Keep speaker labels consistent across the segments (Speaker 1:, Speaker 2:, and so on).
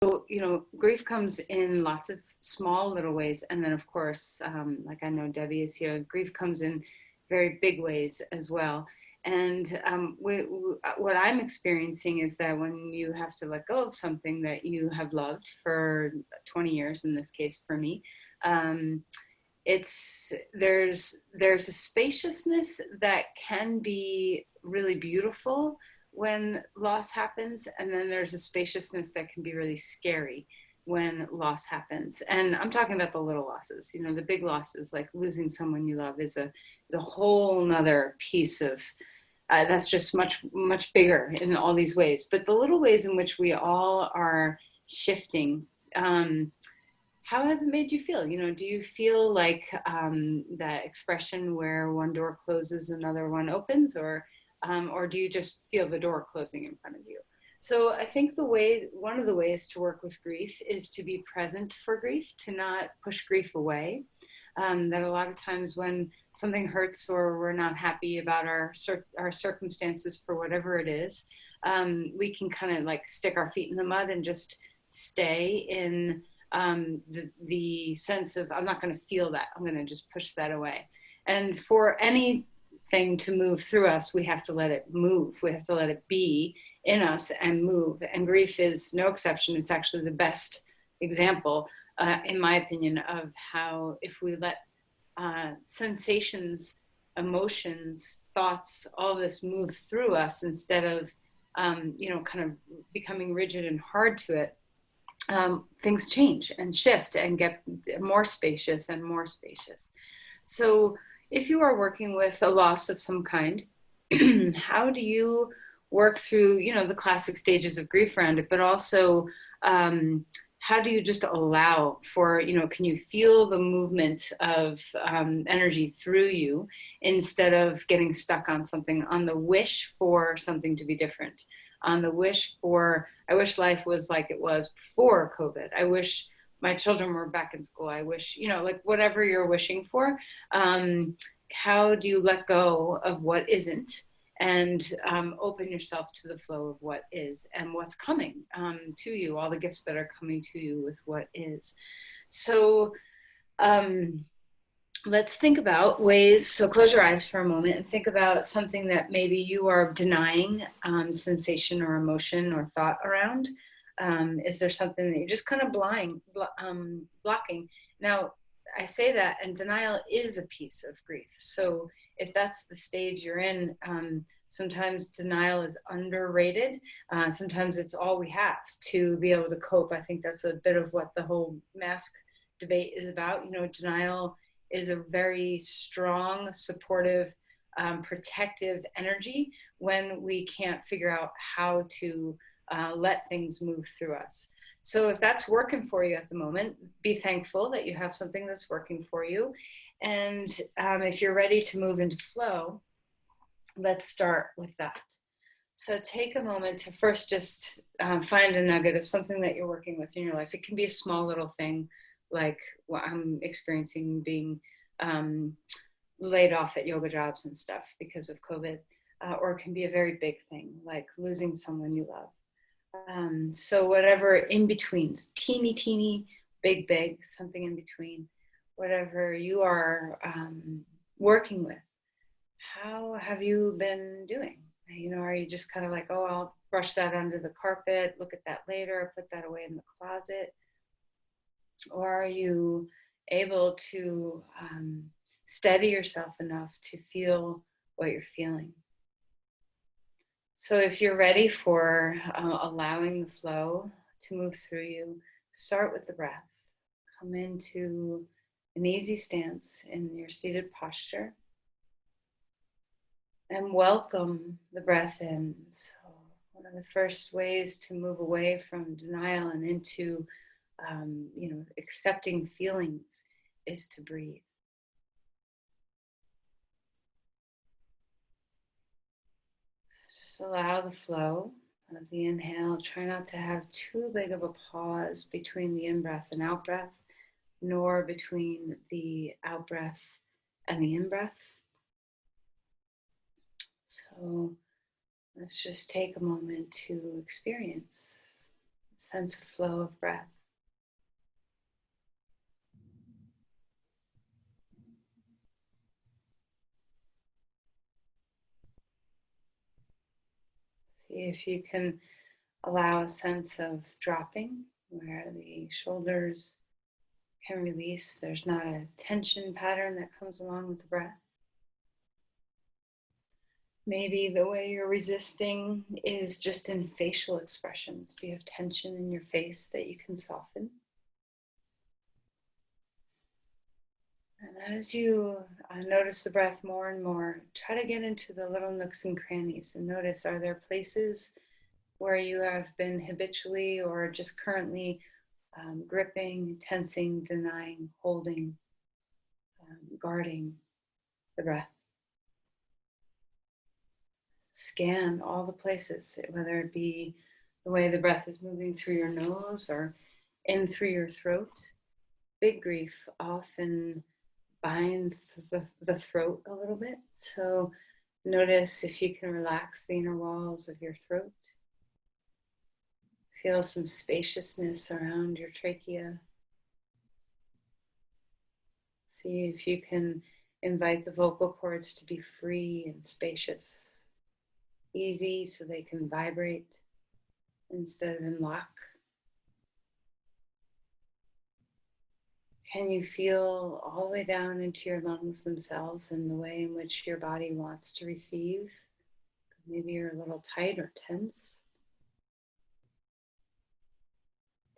Speaker 1: So, grief comes in lots of small little ways. And then, of course, like I know Debbie is here, grief comes in very big ways as well. And what I'm experiencing is that when you have to let go of something that you have loved for 20 years, in this case for me, there's a spaciousness that can be really beautiful when loss happens, and then there's a spaciousness that can be really scary when loss happens. And I'm talking about the little losses. The big losses, like losing someone you love, is a whole nother piece of that's just much bigger in all these ways. But the little ways in which we all are shifting, how has it made you feel? Do you feel like that expression where one door closes, another one opens, or do you just feel the door closing in front of you? So I think one of the ways to work with grief is to be present for grief, to not push grief away. That a lot of times when something hurts or we're not happy about our circumstances for whatever it is, we can kind of like stick our feet in the mud and just stay in the sense of, I'm not going to feel that. I'm going to just push that away. And for anything to move through us, we have to let it move. We have to let it be in us and move. And grief is no exception. It's actually the best example, in my opinion, of how if we let sensations, emotions, thoughts, all this move through us instead of, kind of becoming rigid and hard to it, things change and shift and get more spacious and more spacious. So if you are working with a loss of some kind, how do you work through, the classic stages of grief around it, but also how do you just allow for, can you feel the movement of energy through you instead of getting stuck on something, on the wish for something to be different, on the wish for, I wish life was like it was before COVID. I wish my children were back in school. I wish, like whatever you're wishing for, how do you let go of what isn't and open yourself to the flow of what is and what's coming to you, all the gifts that are coming to you with what is. So let's think about ways, so close your eyes for a moment and think about something that maybe you are denying sensation or emotion or thought around. Is there something that you're just kind of blocking? Now, I say that, and denial is a piece of grief. So if that's the stage you're in, sometimes denial is underrated. Sometimes it's all we have to be able to cope. I think that's a bit of what the whole mask debate is about. Denial is a very strong, supportive, protective energy when we can't figure out how to let things move through us. So if that's working for you at the moment, be thankful that you have something that's working for you. And if you're ready to move into flow, let's start with that. So take a moment to first just find a nugget of something that you're working with in your life. It can be a small little thing, like what I'm experiencing, being laid off at yoga jobs and stuff because of COVID, or it can be a very big thing, like losing someone you love. So whatever in between, teeny, big, something in between, whatever you are working with, how have you been doing? Are you just kind of like, oh, I'll brush that under the carpet, look at that later, put that away in the closet? Or are you able to steady yourself enough to feel what you're feeling? So if you're ready for allowing the flow to move through you, start with the breath. Come into an easy stance in your seated posture and welcome the breath in. So one of the first ways to move away from denial and into accepting feelings is to breathe. Just allow the flow of the inhale. Try not to have too big of a pause between the in-breath and out-breath, nor between the out-breath and the in-breath. So let's just take a moment to experience sense of flow of breath. See if you can allow a sense of dropping where the shoulders can release. There's not a tension pattern that comes along with the breath. Maybe the way you're resisting is just in facial expressions. Do you have tension in your face that you can soften? And as you notice the breath more and more, try to get into the little nooks and crannies and notice, are there places where you have been habitually or just currently gripping, tensing, denying, holding, guarding the breath? Scan all the places, whether it be the way the breath is moving through your nose or in through your throat. Big grief often binds the throat a little bit. So notice if you can relax the inner walls of your throat. Feel some spaciousness around your trachea. See if you can invite the vocal cords to be free and spacious. Easy so they can vibrate instead of in lock. Can you feel all the way down into your lungs themselves and the way in which your body wants to receive? Maybe you're a little tight or tense.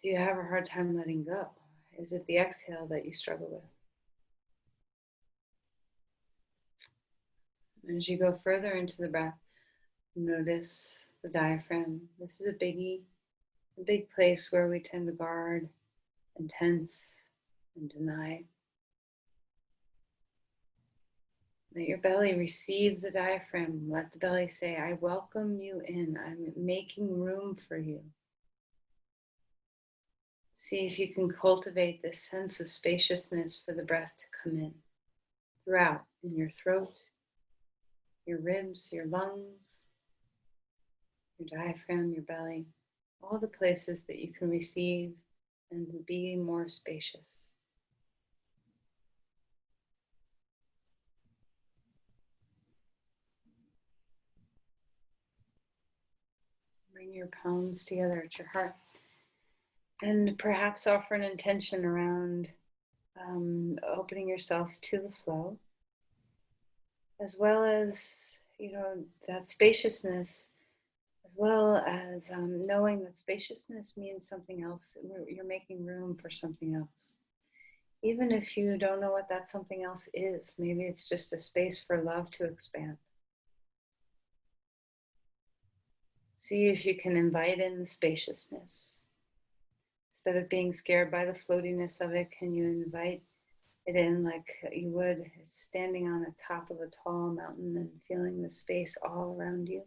Speaker 1: Do you have a hard time letting go? Is it the exhale that you struggle with? And as you go further into the breath, notice the diaphragm. This is a biggie, a big place where we tend to guard and tense and deny. Let your belly receive the diaphragm. Let the belly say, I welcome you in. I'm making room for you. See if you can cultivate this sense of spaciousness for the breath to come in throughout, in your throat, your ribs, your lungs, your diaphragm, your belly, all the places that you can receive and be more spacious. Bring your palms together at your heart and perhaps offer an intention around opening yourself to the flow, as well as, that spaciousness, as well as knowing that spaciousness means something else. You're making room for something else. Even if you don't know what that something else is, maybe it's just a space for love to expand. See if you can invite in the spaciousness. Instead of being scared by the floatiness of it, can you invite it in like you would standing on the top of a tall mountain and feeling the space all around you?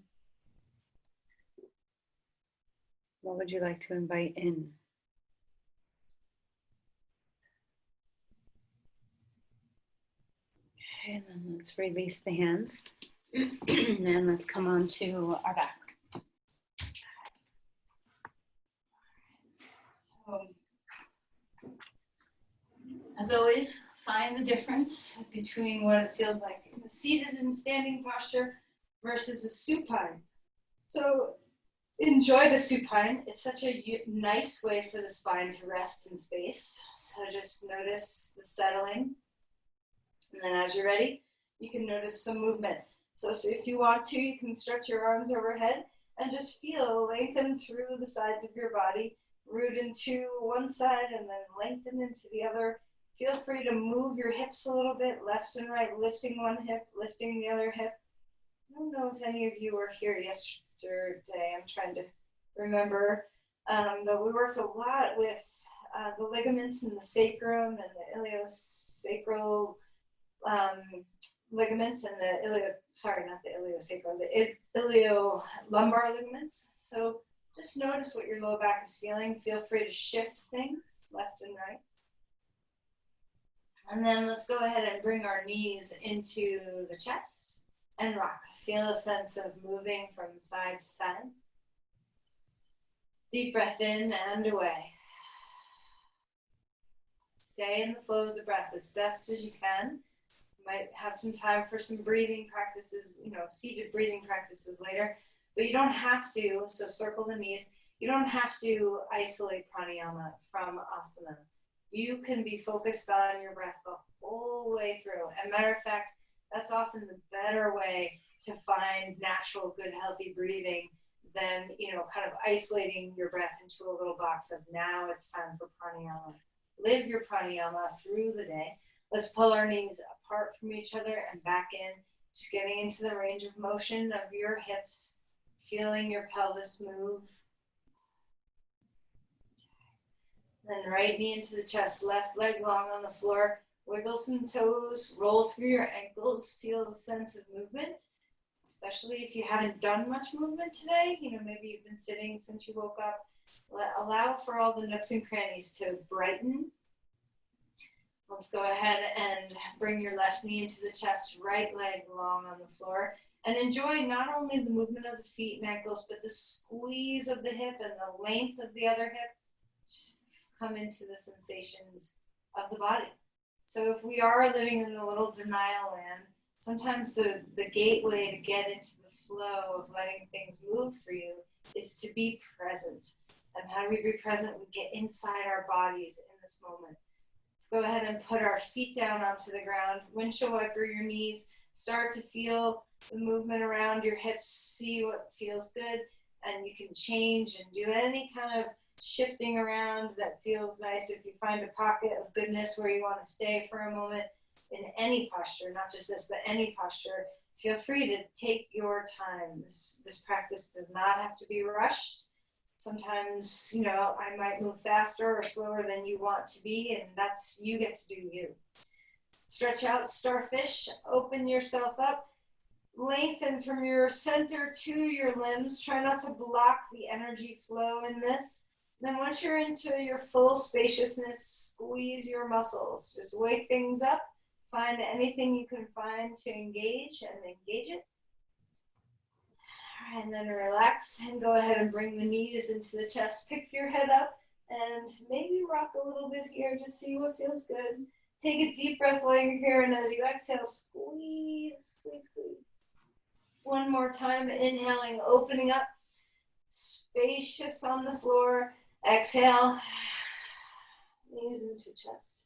Speaker 1: What would you like to invite in? Okay, and then let's release the hands. And then let's come on to our back. So, as always, find the difference between what it feels like in a seated and standing posture versus a supine. So enjoy the supine. It's such a nice way for the spine to rest in space. So just notice the settling. And then as you're ready, you can notice some movement. So if you want to, you can stretch your arms overhead and just feel lengthen through the sides of your body, root into one side and then lengthen into the other. Feel free to move your hips a little bit, left and right, lifting one hip, lifting the other hip. I don't know if any of you were here yesterday. I'm trying to remember. But we worked a lot with the ligaments in the sacrum and the iliosacral ligaments and the ilio-lumbar ligaments. So just notice what your low back is feeling. Feel free to shift things left and right. And then let's go ahead and bring our knees into the chest and rock. Feel a sense of moving from side to side. Deep breath in and away. Stay in the flow of the breath as best as you can. You might have some time for some breathing practices, seated breathing practices later, but you don't have to, so circle the knees. You don't have to isolate pranayama from asana. You can be focused on your breath the whole way through. And matter of fact, that's often the better way to find natural, good, healthy breathing than, kind of isolating your breath into a little box of now it's time for pranayama. Live your pranayama through the day. Let's pull our knees apart from each other and back in, just getting into the range of motion of your hips, feeling your pelvis move. Then right knee into the chest, left leg long on the floor. Wiggle some toes, roll through your ankles, feel the sense of movement, especially if you haven't done much movement today. Maybe you've been sitting since you woke up. Allow for all the nooks and crannies to brighten. Let's go ahead and bring your left knee into the chest, right leg long on the floor, and enjoy not only the movement of the feet and ankles, but the squeeze of the hip and the length of the other hip. Come into the sensations of the body. So if we are living in a little denial land, sometimes the gateway to get into the flow of letting things move through you is to be present. And how do we be present? We get inside our bodies in this moment. Let's go ahead and put our feet down onto the ground. Windshield wiper your knees. Start to feel the movement around your hips. See what feels good. And you can change and do any kind of shifting around that feels nice. If you find a pocket of goodness where you want to stay for a moment in any posture, not just this, but any posture, feel free to take your time. This practice does not have to be rushed. Sometimes, I might move faster or slower than you want to be, and that's, you get to do you. Stretch out, starfish, open yourself up, lengthen from your center to your limbs. Try not to block the energy flow in this. Then once you're into your full spaciousness, squeeze your muscles. Just wake things up. Find anything you can find to engage and engage it. And then relax and go ahead and bring the knees into the chest. Pick your head up and maybe rock a little bit here. Just see what feels good. Take a deep breath while you're here, and as you exhale, squeeze, squeeze, squeeze. One more time, inhaling, opening up, spacious on the floor. Exhale, knees into chest.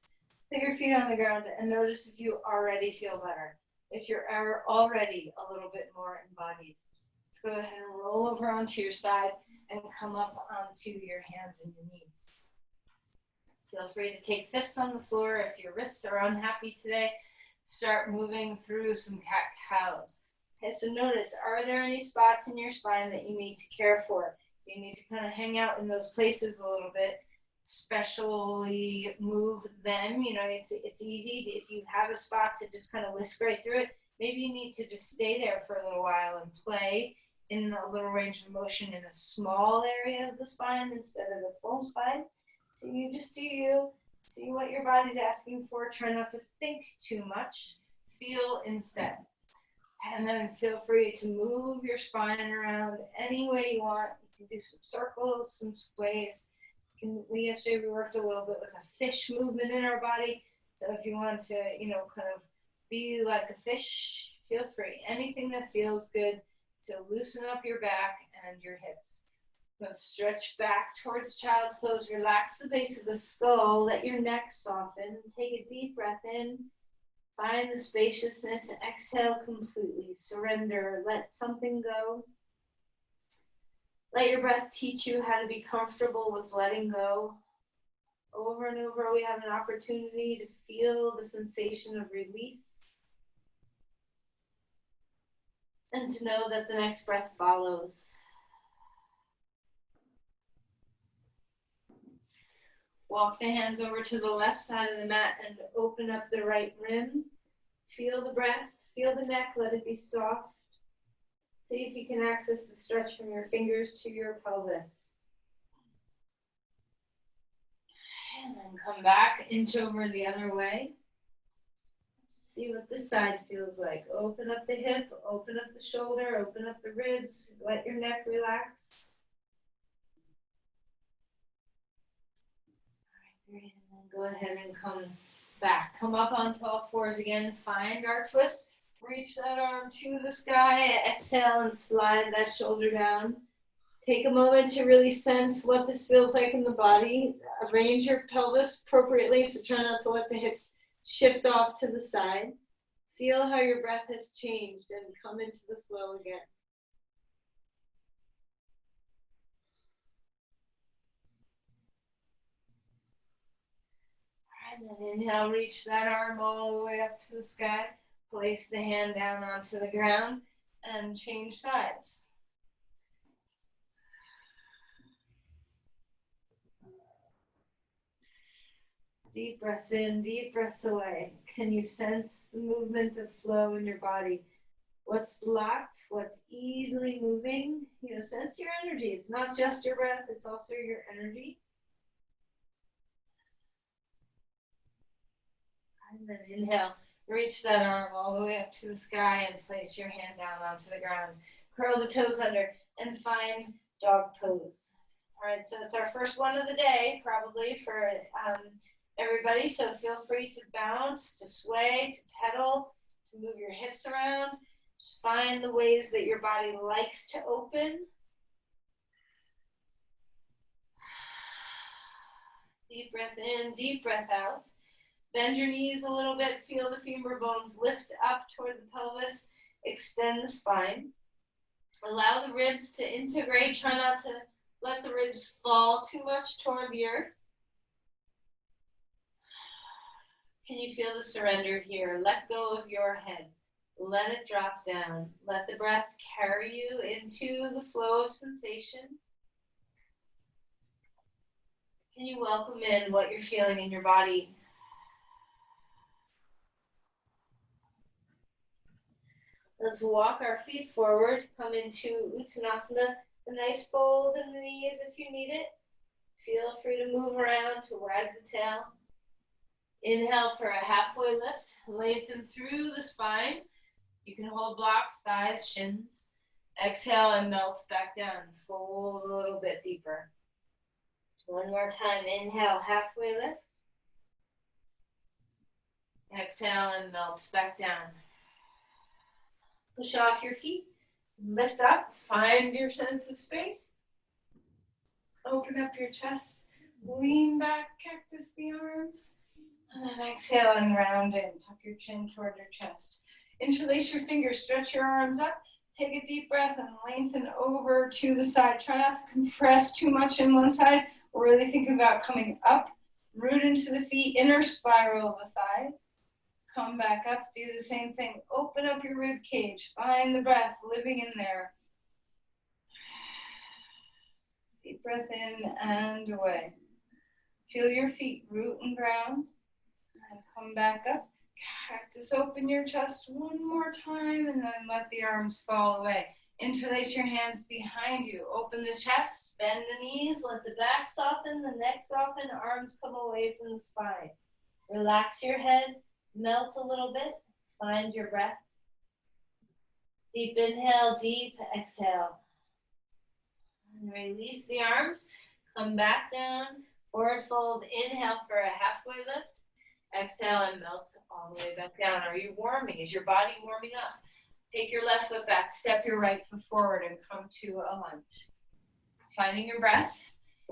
Speaker 1: Put your feet on the ground and notice if you already feel better. If you're already a little bit more embodied. Let's go ahead and roll over onto your side and come up onto your hands and your knees. Feel free to take fists on the floor. If your wrists are unhappy today, start moving through some cat-cows. Okay, so notice, are there any spots in your spine that you need to care for? You need to kind of hang out in those places a little bit, especially move them. It's easy if you have a spot to just kind of whisk right through it. Maybe you need to just stay there for a little while and play in a little range of motion in a small area of the spine instead of the full spine. So you just do you, see what your body's asking for. Try not to think too much. Feel instead. And then feel free to move your spine around any way you want. You can do some circles, some sways. Yesterday we worked a little bit with a fish movement in our body. So if you want to, kind of be like a fish, feel free. Anything that feels good to loosen up your back and your hips. Let's stretch back towards child's pose. Relax the base of the skull. Let your neck soften. Take a deep breath in. Find the spaciousness and exhale completely. Surrender. Let something go. Let your breath teach you how to be comfortable with letting go. Over and over, we have an opportunity to feel the sensation of release and to know that the next breath follows. Walk the hands over to the left side of the mat and open up the right rim. Feel the breath, feel the neck, let it be soft. See if you can access the stretch from your fingers to your pelvis. And then come back, inch over the other way. See what this side feels like. Open up the hip, open up the shoulder, open up the ribs. Let your neck relax. Great, and then go ahead and come back. Come up onto all fours again. Find our twist. Reach that arm to the sky. Exhale and slide that shoulder down. Take a moment to really sense what this feels like in the body. Arrange your pelvis appropriately, so try not to let the hips shift off to the side. Feel how your breath has changed and come into the flow again. And then inhale, reach that arm all the way up to the sky. Place the hand down onto the ground and change sides. Deep breaths in, deep breaths away. Can you sense the movement of flow in your body? What's blocked, what's easily moving? You know, sense your energy. It's not just your breath, it's also your energy. And then inhale, reach that arm all the way up to the sky and place your hand down onto the ground. Curl the toes under and find dog pose. All right, so it's our first one of the day, probably for everybody. So feel free to bounce, to sway, to pedal, to move your hips around. Just find the ways that your body likes to open. Deep breath in, deep breath out. Bend your knees a little bit. Feel the femur bones lift up toward the pelvis. Extend the spine. Allow the ribs to integrate. Try not to let the ribs fall too much toward the earth. Can you feel the surrender here? Let go of your head. Let it drop down. Let the breath carry you into the flow of sensation. Can you welcome in what you're feeling in your body? Let's walk our feet forward. Come into Uttanasana. A nice fold in the knees if you need it. Feel free to move around to wag the tail. Inhale for a halfway lift. Lengthen through the spine. You can hold blocks, thighs, shins. Exhale and melt back down. Fold a little bit deeper. One more time. Inhale, halfway lift. Exhale and melt back down. Push off your feet. Lift up. Find your sense of space. Open up your chest. Lean back, cactus the arms. And then exhale and round in. Tuck your chin toward your chest. Interlace your fingers. Stretch your arms up. Take a deep breath and lengthen over to the side. Try not to compress too much in one side. We're really thinking about coming up. Root into the feet. Inner spiral of the thighs. Come back up. Do the same thing. Open up your rib cage. Find the breath living in there. Deep breath in and away. Feel your feet root and ground. And come back up. Cactus, open your chest one more time and then let the arms fall away. Interlace your hands behind you. Open the chest, bend the knees, let the back soften, the neck soften, arms come away from the spine. Relax your head, melt a little bit, find your breath. Deep inhale, deep exhale. And release the arms, come back down, forward fold, inhale for a halfway lift. Exhale and melt all the way back down. Are you warming? Is your body warming up? Take your left foot back, step your right foot forward and come to a lunge. Finding your breath,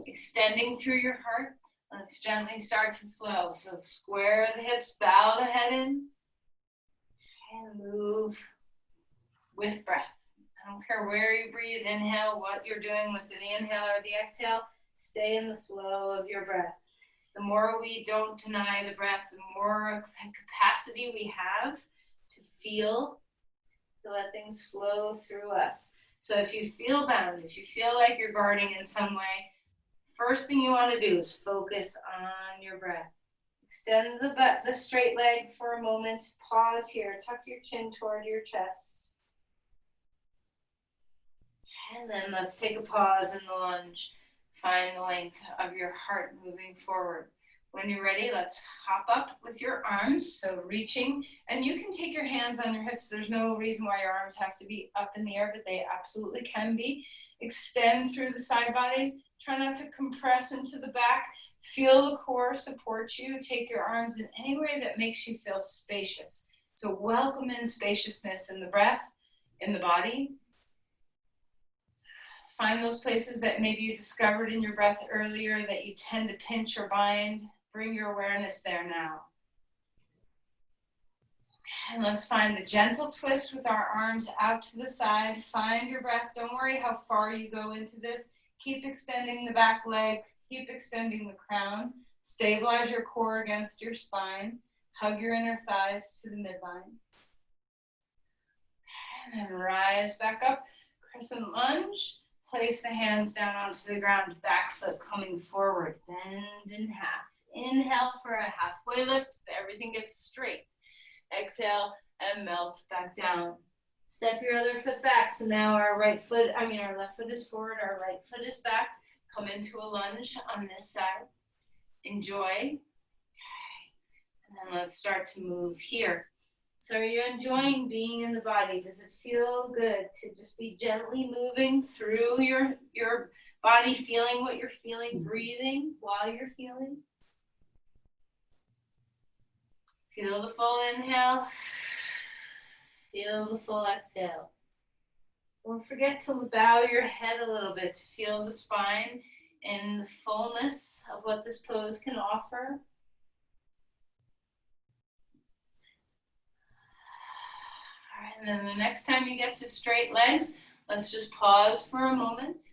Speaker 1: extending through your heart. Let's gently start to flow. So square the hips, bow the head in, and move with breath. I don't care where you breathe, inhale, what you're doing with the inhale or the exhale, stay in the flow of your breath. The more we don't deny the breath, the more capacity we have to feel, to let things flow through us. So if you feel bound, if you feel like you're guarding in some way, first thing you want to do is focus on your breath. Extend the straight leg for a moment. Pause here. Tuck your chin toward your chest. And then let's take a pause in the lunge. Find the length of your heart moving forward. When you're ready, let's hop up with your arms, so reaching. And you can take your hands on your hips. There's no reason why your arms have to be up in the air, but they absolutely can be. Extend through the side bodies. Try not to compress into the back. Feel the core support you. Take your arms in any way that makes you feel spacious. So welcome in spaciousness in the breath, in the body. Find those places that maybe you discovered in your breath earlier that you tend to pinch or bind. Bring your awareness there now. And let's find the gentle twist with our arms out to the side. Find your breath. Don't worry how far you go into this. Keep extending the back leg. Keep extending the crown. Stabilize your core against your spine. Hug your inner thighs to the midline. And then rise back up. Crescent lunge. Place the hands down onto the ground. Back foot coming forward. Bend in half. Inhale for a halfway lift. Everything gets straight. Exhale and melt back down. Step your other foot back. So now our left foot is forward, our right foot is back. Come into a lunge on this side. Enjoy. Okay. And then let's start to move here. So are you enjoying being in the body? Does it feel good to just be gently moving through your body, feeling what you're feeling, breathing while you're feeling? Feel the full inhale. Feel the full exhale. Don't forget to bow your head a little bit to feel the spine and the fullness of what this pose can offer. All right, and then the next time you get to straight legs, let's just pause for a moment.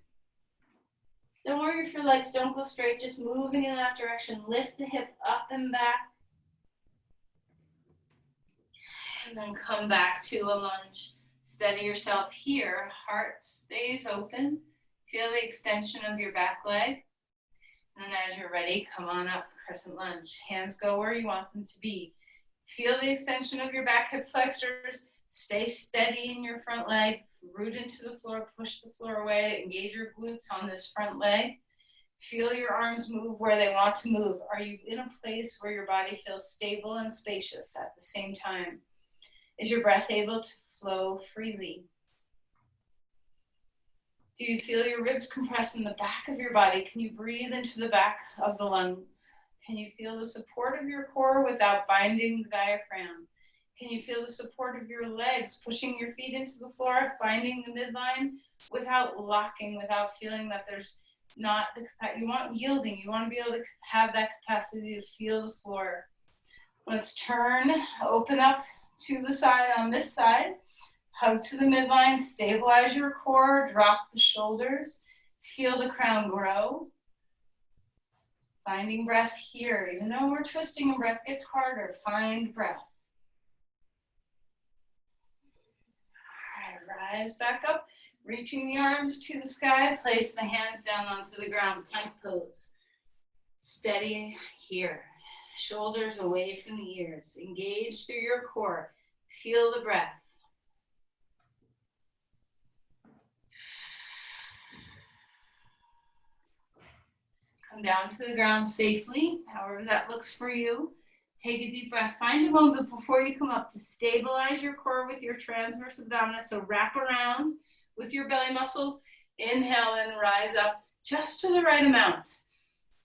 Speaker 1: Don't worry if your legs don't go straight, just moving in that direction. Lift the hip up and back. And then come back to a lunge. Steady yourself here. Heart stays open. Feel the extension of your back leg. And as you're ready, come on up, crescent lunge. Hands go where you want them to be. Feel the extension of your back hip flexors. Stay steady in your front leg. Root into the floor, push the floor away. Engage your glutes on this front leg. Feel your arms move where they want to move. Are you in a place where your body feels stable and spacious at the same time? Is your breath able to flow freely? Do you feel your ribs compress in the back of your body? Can you breathe into the back of the lungs? Can you feel the support of your core without binding the diaphragm? Can you feel the support of your legs, pushing your feet into the floor, finding the midline without locking, without feeling that there's not the capacity? You want yielding. You want to be able to have that capacity to feel the floor. Let's turn, open up to the side on this side. Hug to the midline, stabilize your core, drop the shoulders, feel the crown grow. Finding breath here, even though we're twisting and breath gets harder, find breath. All right, rise back up, reaching the arms to the sky, place the hands down onto the ground, plank pose. Steady here. Shoulders away from the ears. Engage through your core. Feel the breath. Come down to the ground safely, however that looks for you. Take a deep breath. Find a moment before you come up to stabilize your core with your transverse abdominis. So wrap around with your belly muscles. Inhale and rise up just to the right amount.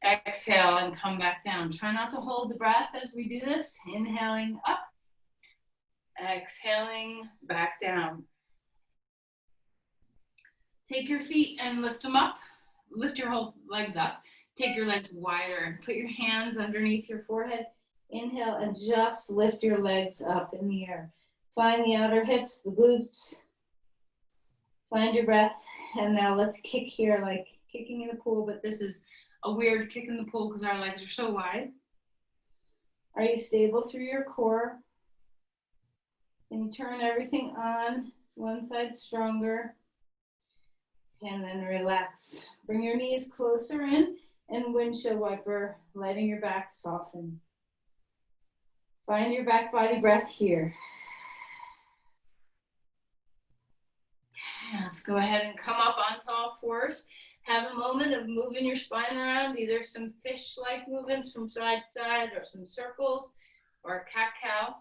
Speaker 1: Exhale and come back down. Try not to hold the breath as we do this. Inhaling up. Exhaling back down. Take your feet and lift them up. Lift your whole legs up. Take your legs wider. Put your hands underneath your forehead. Inhale and just lift your legs up in the air. Find the outer hips, the glutes. Find your breath. And now let's kick here like kicking in a pool, but this is a weird kick in the pool because our legs are so wide. Are you stable through your core? Can you turn everything on? So one side stronger. And then relax. Bring your knees closer in and windshield wiper, letting your back soften. Find your back body breath here. Okay, let's go ahead and come up onto all fours. Have a moment of moving your spine around, either some fish-like movements from side to side or some circles or a cat-cow.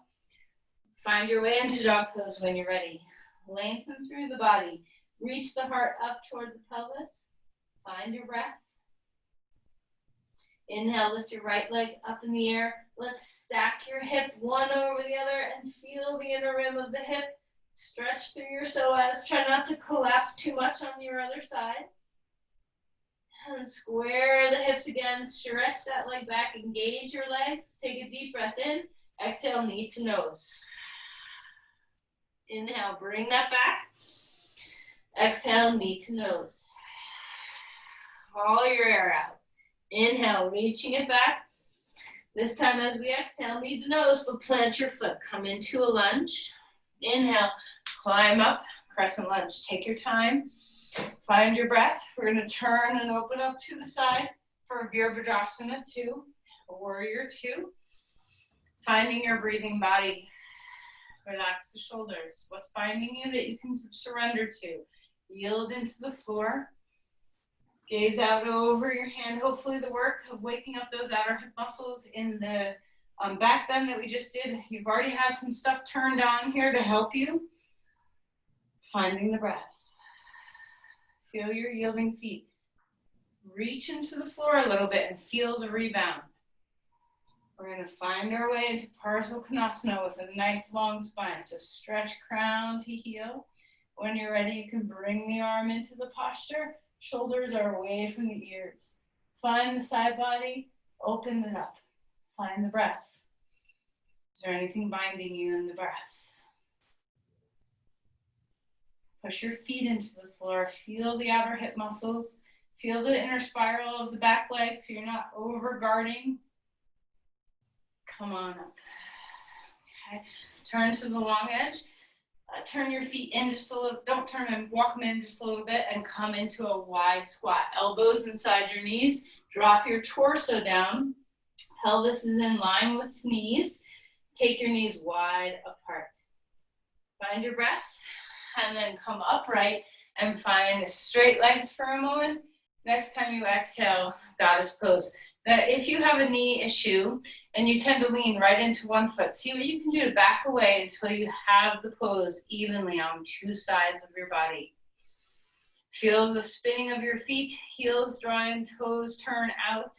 Speaker 1: Find your way into dog pose when you're ready. Lengthen through the body. Reach the heart up toward the pelvis. Find your breath. Inhale, lift your right leg up in the air. Let's stack your hip one over the other and feel the inner rim of the hip. Stretch through your psoas. Try not to collapse too much on your other side. And square the hips again. Stretch that leg back. Engage your legs. Take a deep breath in. Exhale, knee to nose. Inhale, bring that back. Exhale, knee to nose. All your air out. Inhale, reaching it back. This time as we exhale, knee to nose, but plant your foot. Come into a lunge. Inhale, climb up, crescent lunge. Take your time. Find your breath. We're going to turn and open up to the side for Virabhadrasana 2, Warrior 2. Finding your breathing body. Relax the shoulders. What's binding you that you can surrender to? Yield into the floor. Gaze out over your hand. Hopefully the work of waking up those outer hip muscles in the back bend that we just did, you've already have some stuff turned on here to help you. Finding the breath. Feel your yielding feet. Reach into the floor a little bit and feel the rebound. We're going to find our way into Parsva Konasana with a nice long spine. So stretch crown to heel. When you're ready, you can bring the arm into the posture. Shoulders are away from the ears. Find the side body. Open it up. Find the breath. Is there anything binding you in the breath? Push your feet into the floor. Feel the outer hip muscles. Feel the inner spiral of the back leg so you're not over guarding. Come on up. Okay. Turn to the long edge. Turn your feet in just a little. Don't turn them. Walk them in just a little bit and come into a wide squat. Elbows inside your knees. Drop your torso down. Pelvis is in line with knees. Take your knees wide apart. Find your breath. And then come upright and find straight legs for a moment. Next time you exhale, goddess pose. Now, if you have a knee issue and you tend to lean right into one foot, see what you can do to back away until you have the pose evenly on two sides of your body. Feel the spinning of your feet, heels draw in, toes turn out.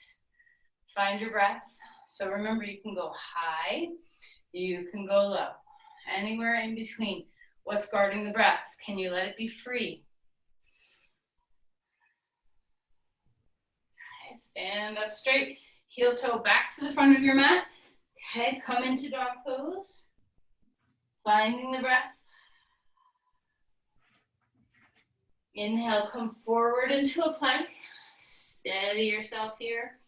Speaker 1: Find your breath. So remember, you can go high, you can go low, anywhere in between. What's guarding the breath? Can you let it be free? Okay, stand up straight. Heel toe back to the front of your mat. Okay, come into dog pose. Finding the breath. Inhale, come forward into a plank. Steady yourself here.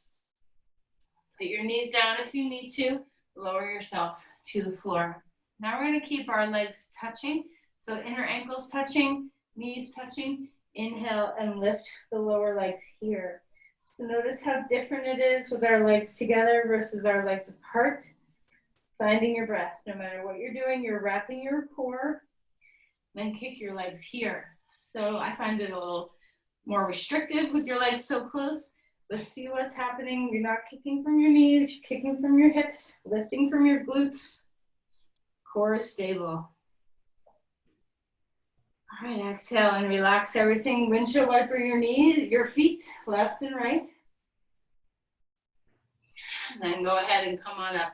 Speaker 1: Put your knees down if you need to. Lower yourself to the floor. Now we're going to keep our legs touching. So inner ankles touching, knees touching. Inhale and lift the lower legs here. So notice how different it is with our legs together versus our legs apart. Finding your breath. No matter what you're doing, you're wrapping your core. Then kick your legs here. So I find it a little more restrictive with your legs so close. But see what's happening. You're not kicking from your knees. You're kicking from your hips, lifting from your glutes. Core is stable. All right, exhale and relax everything. Windshield wiper your knees, your feet, left and right. And then go ahead and come on up.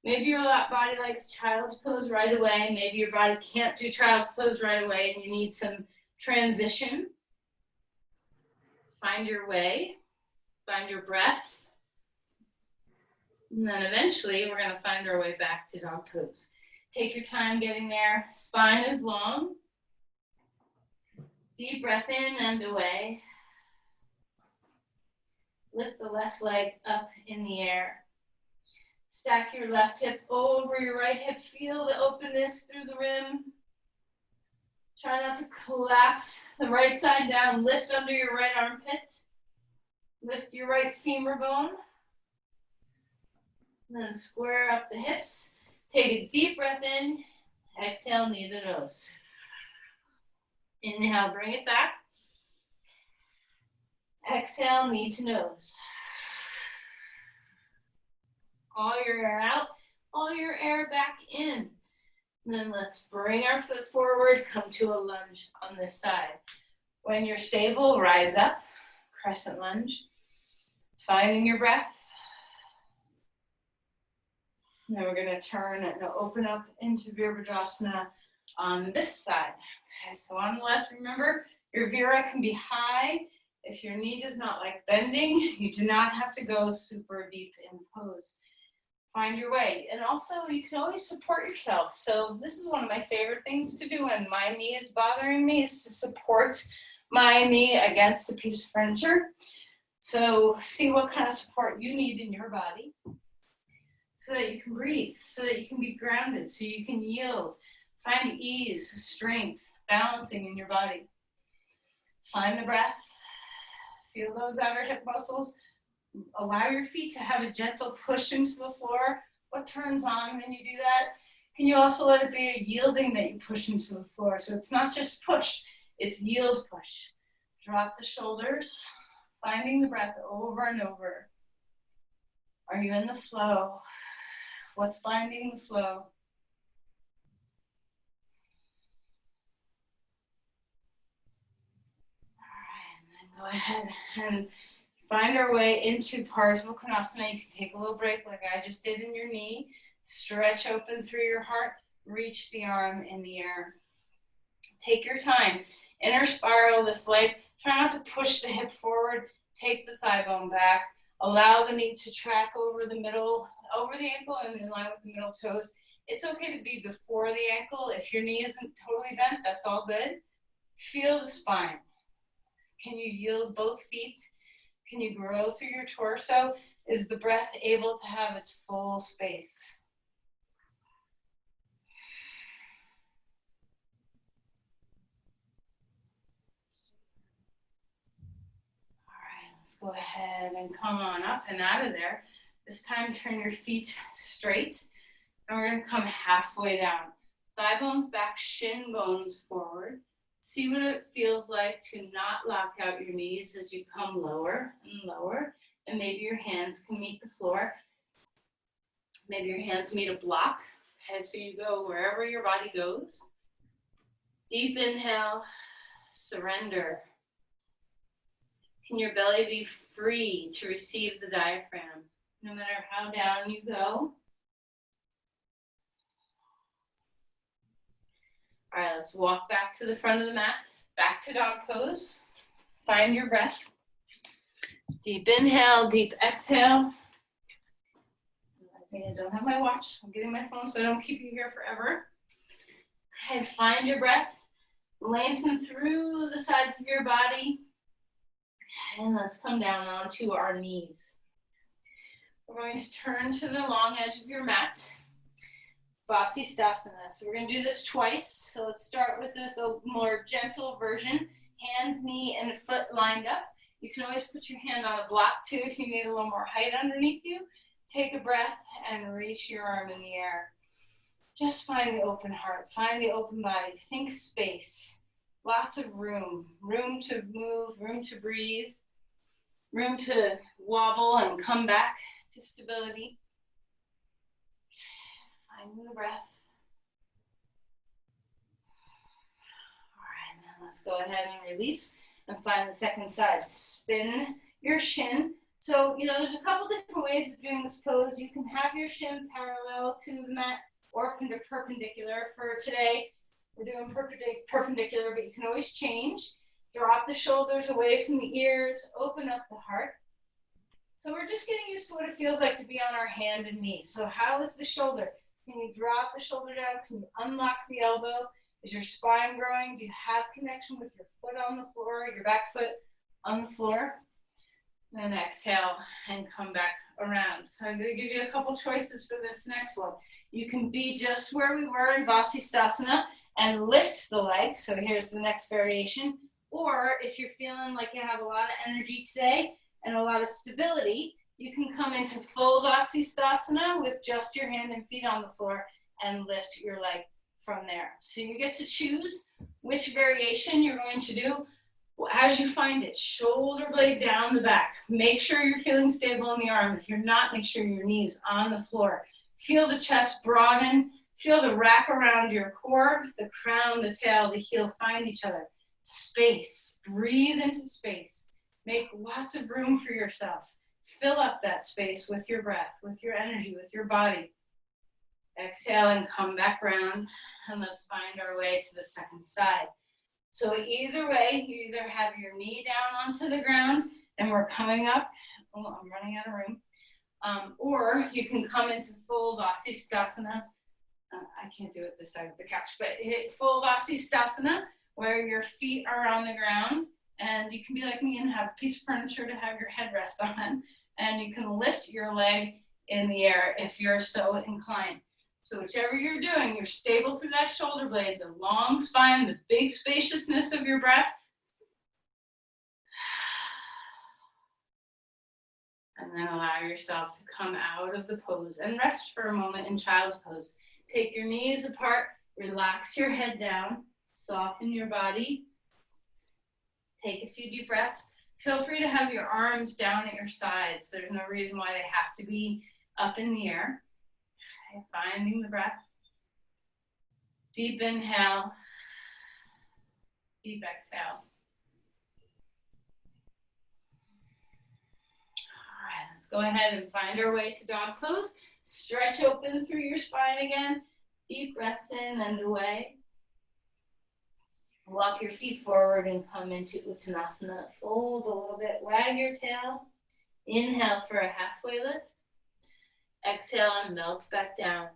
Speaker 1: Maybe your body likes child's pose right away. Maybe your body can't do child's pose right away and you need some transition. Find your way, find your breath. And then eventually we're going to find our way back to dog pose. Take your time getting there. Spine is long. Deep breath in and away. Lift the left leg up in the air. Stack your left hip over your right hip. Feel the openness through the rim. Try not to collapse the right side down. Lift under your right armpit. Lift your right femur bone. And then square up the hips. Take a deep breath in. Exhale, knee to nose. Inhale, bring it back. Exhale, knee to nose. All your air out, all your air back in. And then let's bring our foot forward, come to a lunge on this side. When you're stable, rise up, crescent lunge. Finding your breath, And then we're going to turn and open up into Virabhadrasana on this side. Okay, so on the left, remember, your Vira can be high. If your knee does not like bending, you do not have to go super deep in pose. Find your way. And also, you can always support yourself. So this is one of my favorite things to do when my knee is bothering me, is to support my knee against a piece of furniture. So see what kind of support you need in your body so that you can breathe, so that you can be grounded, so you can yield. Find ease, strength, balancing in your body. Find the breath. Feel those outer hip muscles. Allow your feet to have a gentle push into the floor. What turns on when you do that? Can you also let it be a yielding that you push into the floor? So it's not just push, it's yield push. Drop the shoulders, finding the breath over and over. Are you in the flow? What's finding the flow? All right, and then go ahead and find our way into Parsvakonasana. You can take a little break like I just did in your knee. Stretch open through your heart. Reach the arm in the air. Take your time. Inner spiral this leg. Try not to push the hip forward. Take the thigh bone back. Allow the knee to track over the middle, over the ankle and in line with the middle toes. It's okay to be before the ankle. If your knee isn't totally bent, that's all good. Feel the spine. Can you yield both feet? Can you grow through your torso? Is the breath able to have its full space? All right, let's go ahead and come on up and out of there. This time, turn your feet straight, and we're going to come halfway down. Thigh bones back, shin bones forward. See what it feels like to not lock out your knees as you come lower and lower. And maybe your hands can meet the floor. Maybe your hands meet a block. Okay, so you go wherever your body goes. Deep inhale, surrender. Can your belly be free to receive the diaphragm, no matter how down you go? All right, let's walk back to the front of the mat, back to dog pose. Find your breath. Deep inhale, deep exhale. I don't have my watch. I'm getting my phone so I don't keep you here forever. Okay, find your breath. Lengthen through the sides of your body. And let's come down onto our knees. We're going to turn to the long edge of your mat. Vasisthasana. So we're going to do this twice. So let's start with this more gentle version. Hand, knee, and foot lined up. You can always put your hand on a block too if you need a little more height underneath you. Take a breath and reach your arm in the air. Just find the open heart. Find the open body. Think space. Lots of room. Room to move, room to breathe, room to wobble and come back to stability. Finding the breath. All right, now let's go ahead and release and find the second side. Spin your shin. So, there's a couple different ways of doing this pose. You can have your shin parallel to the mat or perpendicular. For today, we're doing perpendicular, but you can always change. Drop the shoulders away from the ears, open up the heart. So we're just getting used to what it feels like to be on our hand and knee. So how is the shoulder? Can you drop the shoulder down? Can you unlock the elbow? Is your spine growing? Do you have connection with your foot on the floor, your back foot on the floor? Then exhale and come back around. So I'm going to give you a couple choices for this next one. You can be just where we were in Vasisthasana and lift the legs. So here's the next variation. Or if you're feeling like you have a lot of energy today and a lot of stability, you can come into full Vasisthasana with just your hand and feet on the floor and lift your leg from there. So you get to choose which variation you're going to do as you find it. Shoulder blade down the back. Make sure you're feeling stable in the arm. If you're not, make sure your knee is on the floor. Feel the chest broaden. Feel the wrap around your core, the crown, the tail, the heel find each other. Space. Breathe into space. Make lots of room for yourself. Fill up that space with your breath, with your energy, with your body. Exhale and come back around, and let's find our way to the second side. So either way, you either have your knee down onto the ground and we're coming up. Oh, I'm running out of room. Or you can come into full Vasisthasana. I can't do it this side of the couch, but hit full Vasisthasana where your feet are on the ground, and you can be like me and have a piece of furniture to have your head rest on, and you can lift your leg in the air if you're so inclined. So whichever you're doing, you're stable through that shoulder blade, the long spine, the big spaciousness of your breath. And then allow yourself to come out of the pose and rest for a moment in child's pose. Take your knees apart, relax your head down, soften your body. Take a few deep breaths. Feel free to have your arms down at your sides. There's no reason why they have to be up in the air. Okay, finding the breath. Deep inhale, deep exhale. All right, let's go ahead and find our way to dog pose. Stretch open through your spine again. Deep breaths in and away. Walk your feet forward and come into Uttanasana. Fold a little bit, wag your tail. Inhale for a halfway lift. Exhale and melt back down.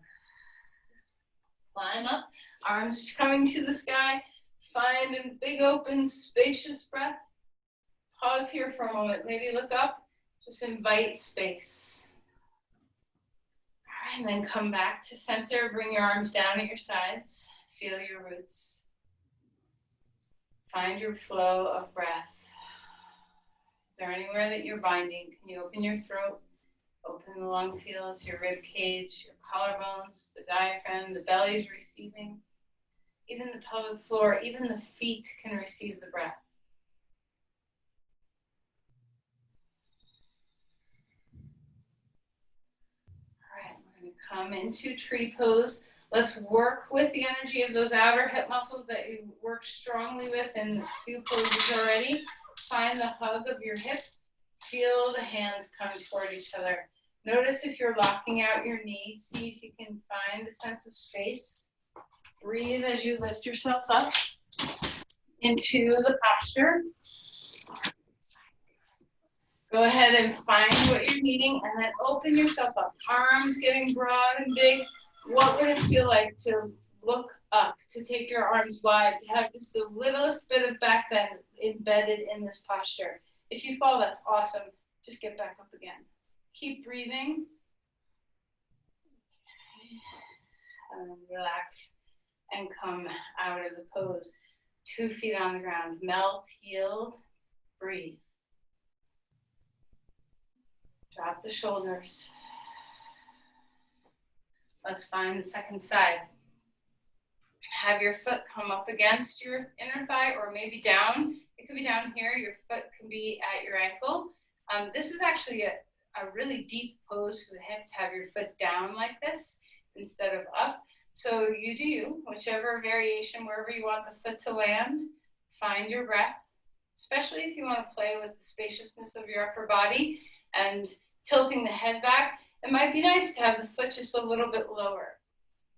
Speaker 1: Climb up, arms coming to the sky. Find a big open spacious breath. Pause here for a moment, maybe look up. Just invite space. All right, and then come back to center. Bring your arms down at your sides. Feel your roots. Find your flow of breath. Is there anywhere that you're binding? Can you open your throat? Open the lung fields, your rib cage, your collarbones, the diaphragm, the belly is receiving. Even the pelvic floor, even the feet can receive the breath. All right, we're going to come into tree pose. Let's work with the energy of those outer hip muscles that you worked strongly with in a few poses already. Find the hug of your hip. Feel the hands come toward each other. Notice if you're locking out your knee. See if you can find a sense of space. Breathe as you lift yourself up into the posture. Go ahead and find what you're needing and then open yourself up. Arms getting broad and big. What would it feel like to look up, to take your arms wide, to have just the littlest bit of back bend embedded in this posture? If you fall, that's awesome. Just get back up again. Keep breathing. And relax and come out of the pose. 2 feet on the ground. Melt, yield, breathe. Drop the shoulders. Let's find the second side. Have your foot come up against your inner thigh or maybe down. It could be down here. Your foot can be at your ankle. This is actually a really deep pose for the hip to have your foot down like this instead of up. So you do you, whichever variation, wherever you want the foot to land. Find your breath, especially if you want to play with the spaciousness of your upper body and tilting the head back. It might be nice to have the foot just a little bit lower.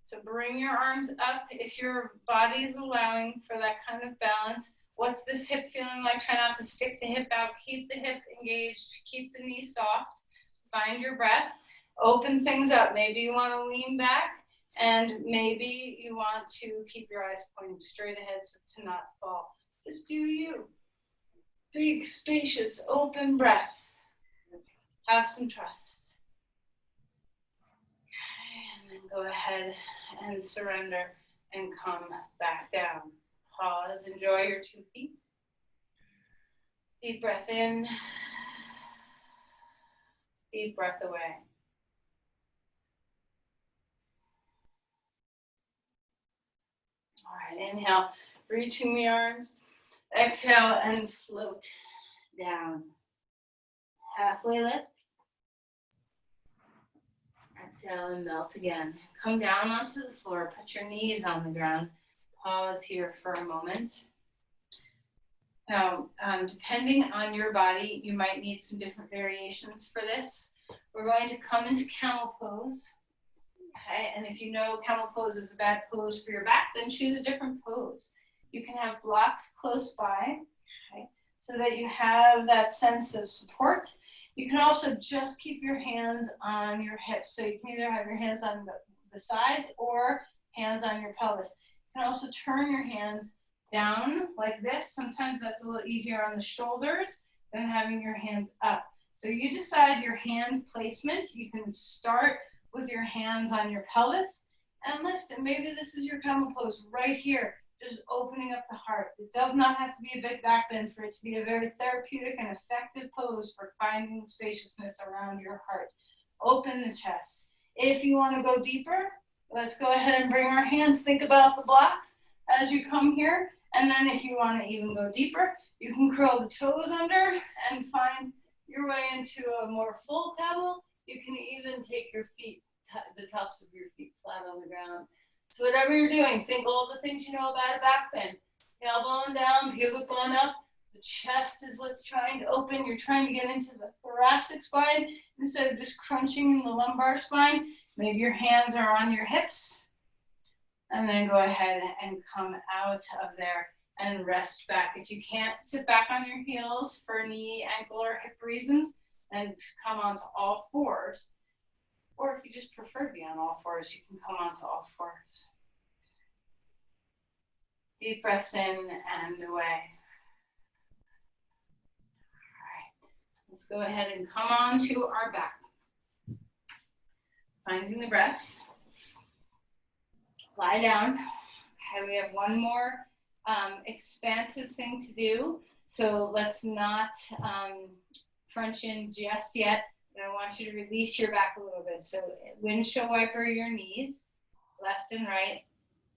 Speaker 1: So bring your arms up if your body is allowing for that kind of balance. What's this hip feeling like? Try not to stick the hip out. Keep the hip engaged. Keep the knee soft. Find your breath. Open things up. Maybe you want to lean back, and maybe you want to keep your eyes pointing straight ahead so to not fall. Just do you. Big, spacious, open breath. Have some trust. Okay, and then go ahead and surrender and come back down. Pause, enjoy your 2 feet. Deep breath in. Deep breath away. All right, inhale, reaching the arms. Exhale and float down. Halfway lift. Exhale and melt again. Come down onto the floor. Put your knees on the ground. Pause here for a moment. Now, depending on your body, you might need some different variations for this. We're going to come into camel pose. Okay, and if you know camel pose is a bad pose for your back, then choose a different pose. You can have blocks close by, okay, so that you have that sense of support. You can also just keep your hands on your hips. So you can either have your hands on the sides or hands on your pelvis. You can also turn your hands down like this. Sometimes that's a little easier on the shoulders than having your hands up. So you decide your hand placement. You can start with your hands on your pelvis and lift. And maybe this is your camel pose right here, just opening up the heart. It does not have to be a big back bend for it to be a very therapeutic and effective pose for finding spaciousness around your heart. Open the chest. If you want to go deeper, let's go ahead and bring our hands. Think about the blocks as you come here. And then if you want to even go deeper, you can curl the toes under and find your way into a more full camel. You can even take your feet, the tops of your feet flat on the ground. So whatever you're doing, think all the things you know about a back bend. Tailbone down, pubic bone up. The chest is what's trying to open. You're trying to get into the thoracic spine instead of just crunching in the lumbar spine. Maybe your hands are on your hips. And then go ahead and come out of there and rest back. If you can't sit back on your heels for knee, ankle, or hip reasons, then come onto all fours. Or if you just prefer to be on all fours, you can come onto all fours. Deep breaths in and away. All right, let's go ahead and come on to our back. Finding the breath. Lie down. Okay, we have one more expansive thing to do. So let's not crunch in just yet. And I want you to release your back a little bit. So windshield wiper your knees, left and right.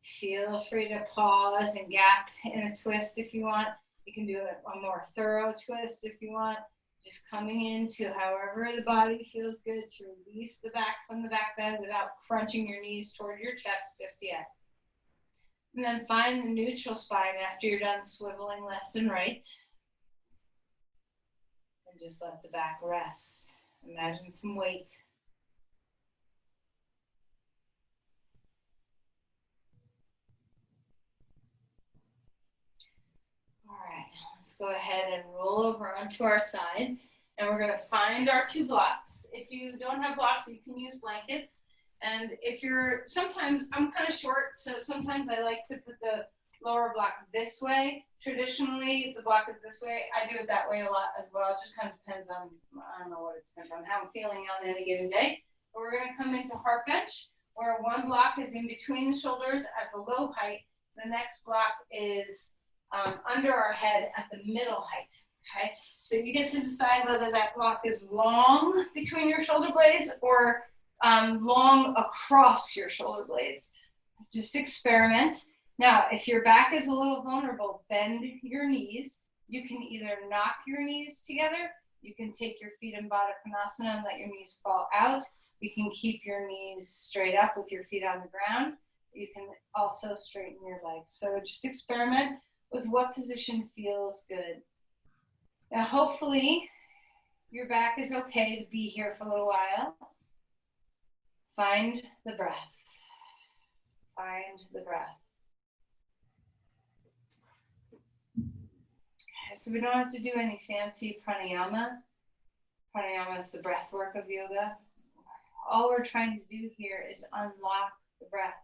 Speaker 1: Feel free to pause and gap in a twist if you want. You can do a more thorough twist if you want. Just coming into however the body feels good to release the back from the back bend without crunching your knees toward your chest just yet. And then find the neutral spine after you're done swiveling left and right. And just let the back rest. Imagine some weight. All right, let's go ahead and roll over onto our side. And we're going to find our two blocks. If you don't have blocks, you can use blankets. And if you're, sometimes, I'm kind of short, so sometimes I like to put the lower block this way. Traditionally, the block is this way. I do it that way a lot as well. It just kind of depends on, I don't know what it depends on, how I'm feeling on any given day. But we're going to come into heart bench, where one block is in between the shoulders at the low height. The next block is under our head at the middle height. Okay, so you get to decide whether that block is long between your shoulder blades or long across your shoulder blades. Just experiment. Now, if your back is a little vulnerable, bend your knees. You can either knock your knees together. You can take your feet in Baddha Konasana and let your knees fall out. You can keep your knees straight up with your feet on the ground. You can also straighten your legs. So just experiment with what position feels good. Now, hopefully, your back is okay to be here for a little while. Find the breath. Find the breath. Okay, so we don't have to do any fancy pranayama. Pranayama is the breath work of yoga. All we're trying to do here is unlock the breath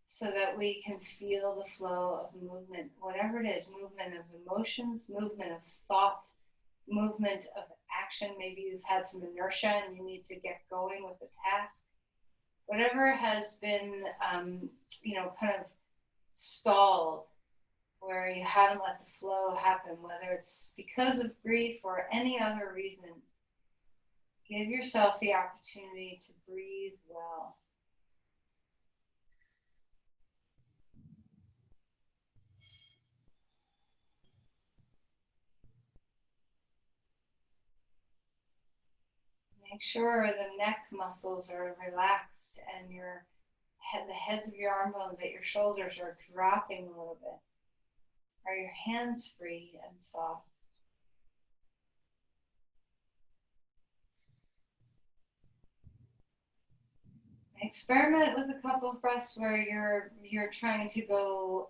Speaker 1: so that we can feel the flow of movement, whatever it is, movement of emotions, movement of thought, movement of action. Maybe you've had some inertia and you need to get going with the task. Whatever has been, kind of stalled, where you haven't let the flow happen, whether it's because of grief or any other reason, give yourself the opportunity to breathe well. Make sure the neck muscles are relaxed and the heads of your arm bones at your shoulders are dropping a little bit. Are your hands free and soft? Experiment with a couple of breaths where you're trying to go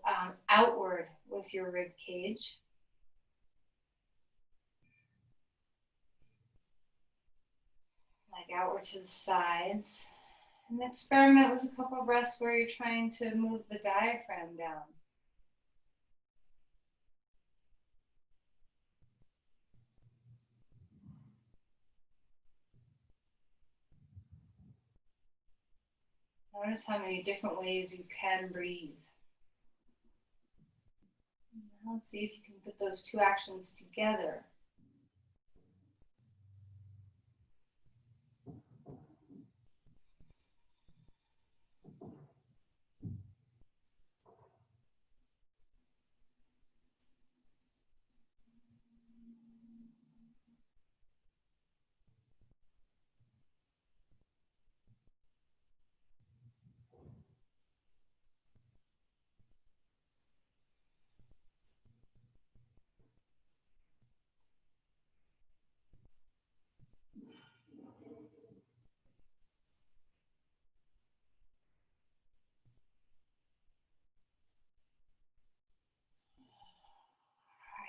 Speaker 1: outward with your rib cage. Like outward to the sides. And experiment with a couple of breaths where you're trying to move the diaphragm down. Notice how many different ways you can breathe. Now see if you can put those two actions together.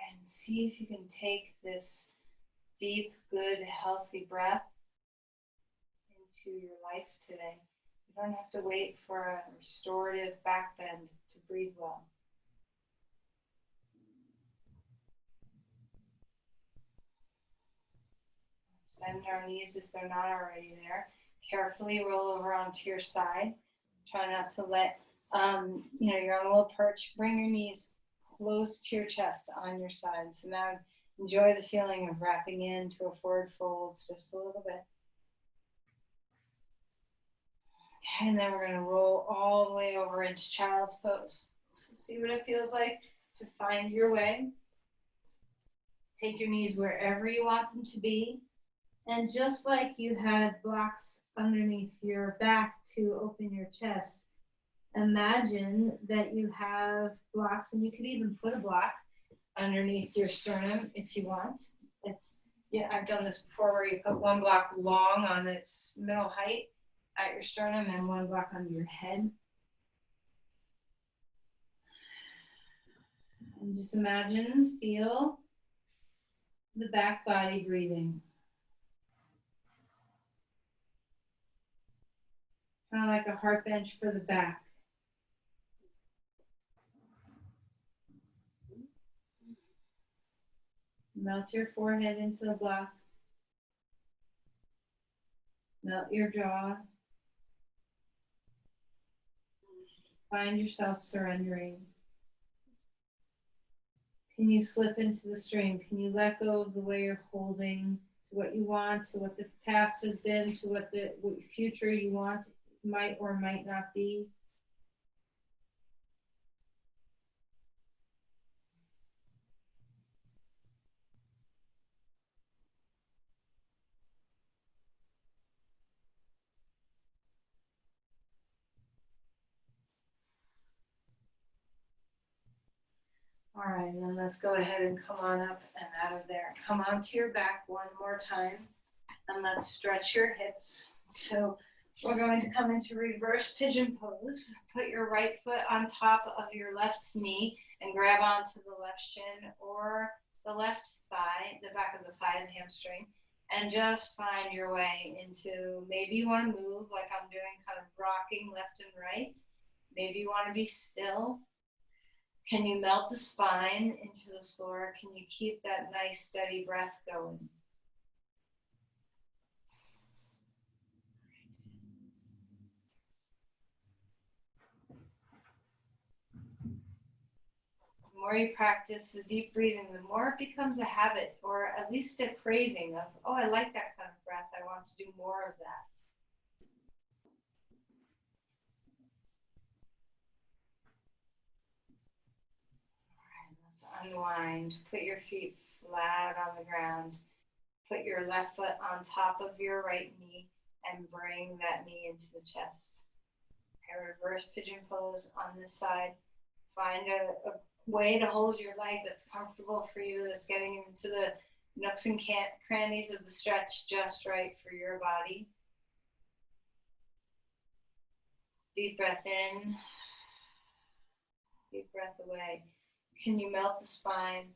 Speaker 1: And see if you can take this deep, good, healthy breath into your life today. You don't have to wait for a restorative back bend to breathe well. Let's bend our knees if they're not already there. Carefully roll over onto your side. Try not to let, you're on a little perch. Bring your knees close to your chest on your side. So now enjoy the feeling of wrapping into a forward fold just a little bit. Okay, and then we're going to roll all the way over into child's pose. So see what it feels like to find your way. Take your knees wherever you want them to be. And just like you had blocks underneath your back to open your chest, imagine that you have blocks, and you could even put a block underneath your sternum if you want. I've done this before where you put one block long on its middle height at your sternum and one block under your head. And just imagine, feel the back body breathing. Kind of like a heart bench for the back. Melt your forehead into the block. Melt your jaw. Find yourself surrendering. Can you slip into the stream? Can you let go of the way you're holding to what you want, to what the past has been, to what future you want might or might not be? All right, and then let's go ahead and come on up and out of there. Come onto your back one more time, and let's stretch your hips. So we're going to come into reverse pigeon pose. Put your right foot on top of your left knee and grab onto the left shin or the left thigh, the back of the thigh, the hamstring, and just find your way into, maybe you want to move like I'm doing, kind of rocking left and right. Maybe you want to be still. Can you melt the spine into the floor? Can you keep that nice steady breath going? The more you practice the deep breathing, the more it becomes a habit, or at least a craving of, oh, I like that kind of breath. I want to do more of that. Unwind, put your feet flat on the ground, put your left foot on top of your right knee and bring that knee into the chest. Okay, reverse pigeon pose on this side. Find a way to hold your leg that's comfortable for you, that's getting into the nooks and crannies of the stretch just right for your body. Deep breath in, deep breath away. Can you melt the spine?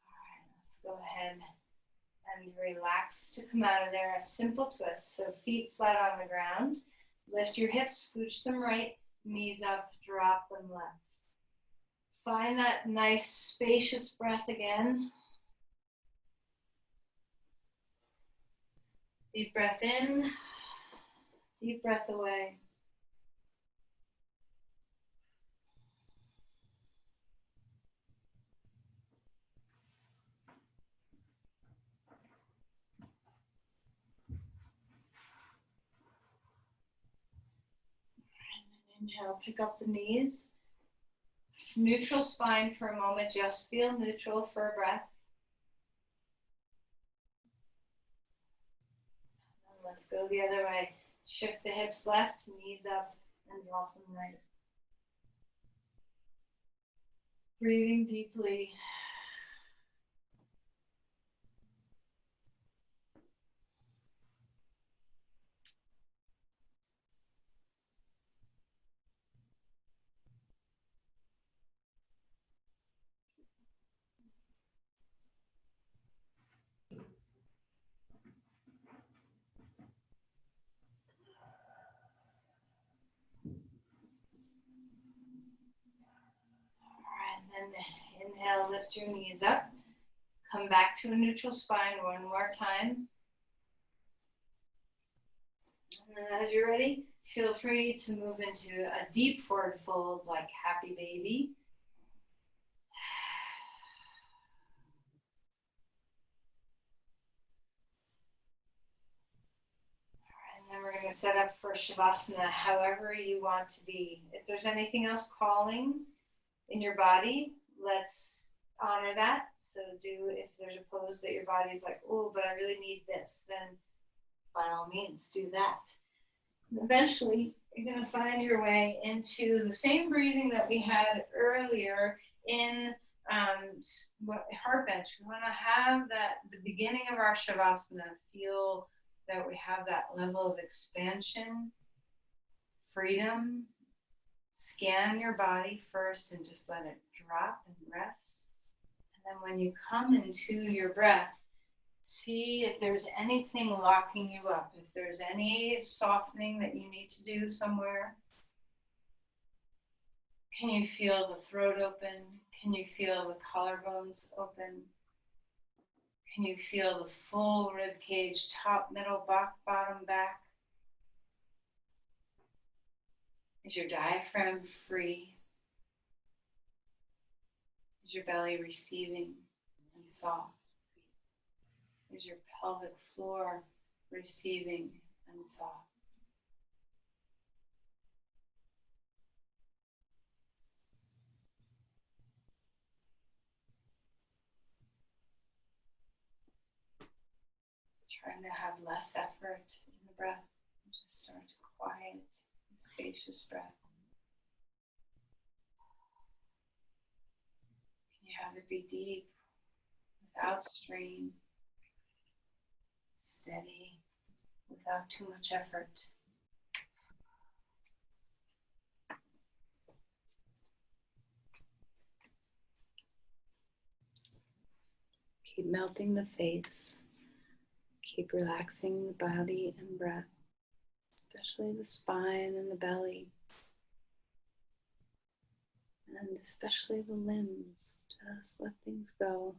Speaker 1: All right, let's go ahead and relax to come out of there. A simple twist. So feet flat on the ground. Lift your hips, scooch them right, knees up, drop them left. Find that nice spacious breath again. Deep breath in, deep breath away. Inhale, pick up the knees. Neutral spine for a moment, just feel neutral for a breath. And let's go the other way. Shift the hips left, knees up, and drop them right. Breathing deeply. And then inhale, lift your knees up. Come back to a neutral spine one more time. And then as you're ready, feel free to move into a deep forward fold like happy baby. And then we're going to set up for Shavasana however you want to be. If there's anything else calling in your body, let's honor that. So if there's a pose that your body's like, oh, but I really need this, then by all means do that. And eventually, you're going to find your way into the same breathing that we had earlier in heart bench. We want to have that, the beginning of our Shavasana, feel that we have that level of expansion, freedom. Scan your body first and just let it drop and rest. And then when you come into your breath, see if there's anything locking you up, if there's any softening that you need to do somewhere. Can you feel the throat open? Can you feel the collarbones open? Can you feel the full rib cage, top, middle, back, bottom, back? Is your diaphragm free? Is your belly receiving and soft? Is your pelvic floor receiving and soft? Trying to have less effort in the breath and just start to quiet and spacious breath. Can you have it be deep without strain, steady without too much effort? Keep melting the face. Keep relaxing the body and breath, especially the spine and the belly, and especially the limbs. Just let things go.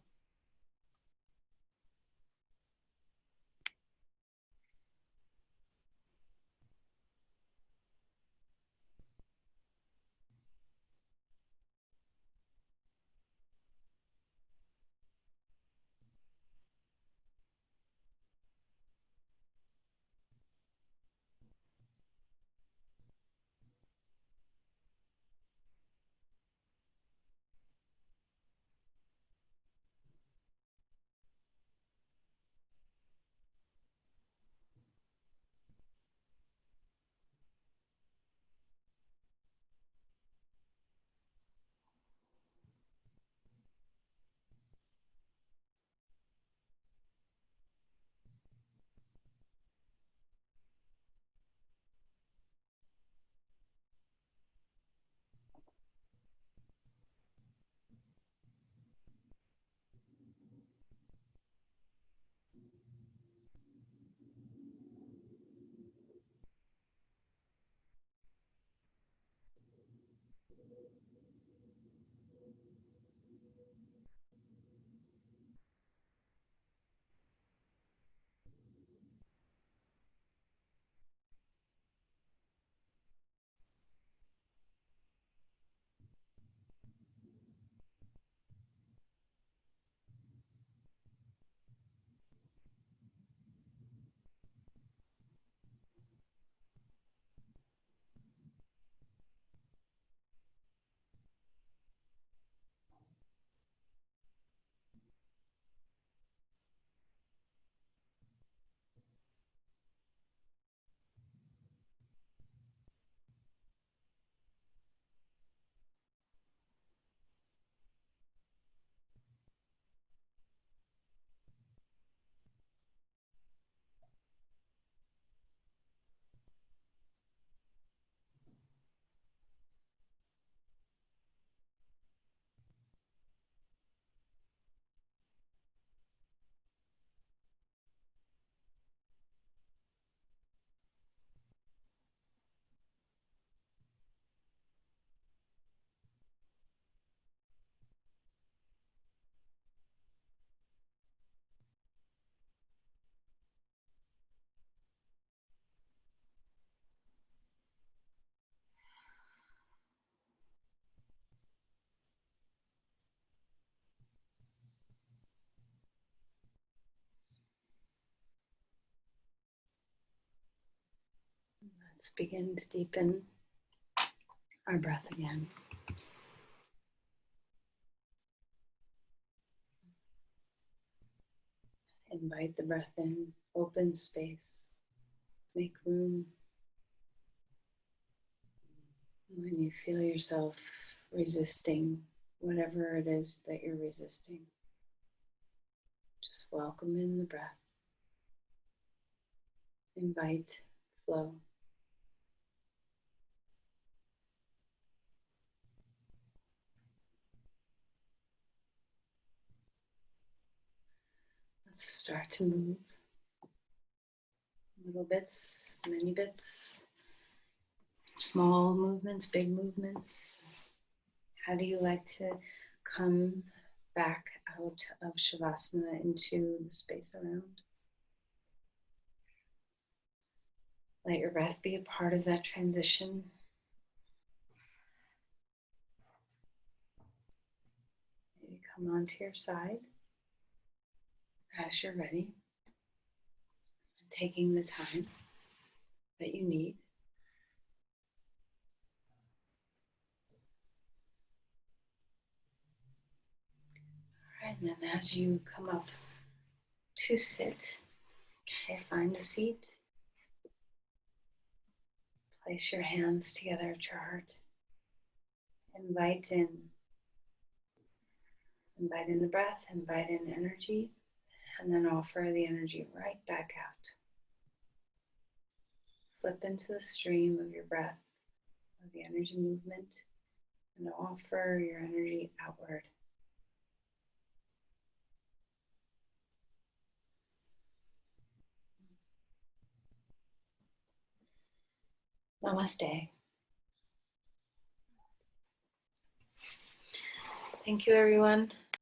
Speaker 1: Let's begin to deepen our breath again. Invite the breath in, open space, make room. When you feel yourself resisting whatever it is that you're resisting, just welcome in the breath. Invite flow. Let's start to move. Little bits, many bits, small movements, big movements. How do you like to come back out of Shavasana into the space around? Let your breath be a part of that transition. Maybe come onto your side as you're ready, taking the time that you need. All right, and then as you come up to sit, okay, find a seat. Place your hands together at your heart. Invite in the breath, invite in energy, and then offer the energy right back out. Slip into the stream of your breath, of the energy movement, and offer your energy outward. Namaste. Thank you, everyone.